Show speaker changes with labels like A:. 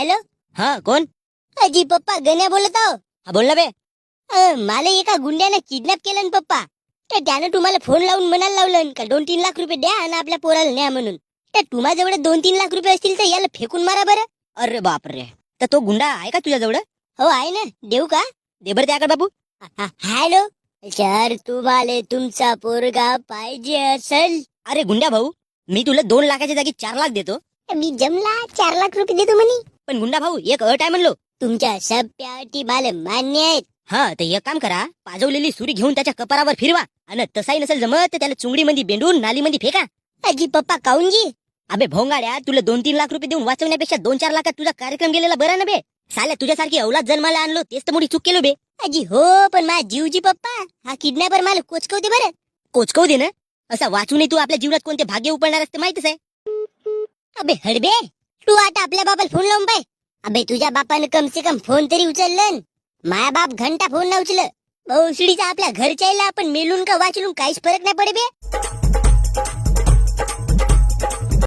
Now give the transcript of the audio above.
A: Hello.
B: हा कोण?
A: अजी पप्पा गण्या बोलत आहो.
B: हा बोल ना बे.
A: मला एका गुंड्यानं किडनॅप केलं ना पप्पा. तर त्यानं तुम्हाला फोन लावून म्हणायला लावलं का 2-3 लाख रुपये द्या आणि आपल्या पोराला न्या म्हणून. तर तुम्हाजवळ 2-3 लाख रुपये असतील तर याला फेकून मारा बरं.
B: अरे बापरे, तर तो गुंडा आहे का तुझ्याजवळ?
A: हो आहे ना, देऊ का?
B: दे बरं त्याकडे बाबू.
A: हॅलो. सर तुम्हाला तुमचा पोरगा पाहिजे असेल.
B: अरे गुंड्या भाऊ, मी तुला 2 लाखाच्या जागी 4 लाख देतो.
A: मी जमला 4 लाख रुपये देतो म्हणे.
B: पण गुंडा भाऊ एक अट आहे म्हणलो.
A: तुमच्या सप्या अटी मला मान्य आहेत.
B: हा तर एक काम करा, पाजवलेली सुरी घेऊन त्याच्या कपारावर फिरवा आणि तसाही नसेल जमत तर त्याला चुंगडीमध्ये बेंडून नालीमध्ये फेका.
A: अजी पप्पा काऊनजी?
B: अबे भोंगाड्या, तुला 2-3 लाख रुपये देऊन वाचवण्यापेक्षा 2-4 लाखात तुझा कार्यक्रम गेलेला बरा ना बे. साल्या तुझ्यासारखी अवलाद जन्माला आणलो तेच तर मोठी चूक केलो बे.
A: अजी हो, पण माझा जीवजी पप्पा. हा किडनॅपर मला कोचकवते बरं.
B: कोचकव दे ना. असा वाचूनही तू आपल्या जीवनात कोणते भाग्य उपळणार असते माहितीच आहे.
A: अबे हडबे, तू आता आपल्या बापाला फोन लावून पाय. अबे तुझ्या बापानं कम से कम फोन तरी उचललं. माया बाप घंटा फोन न उचल. भोसडीचा आपल्या घरच्याला आपण मेलून का वाचलून काहीच फरक नाही पडे बे.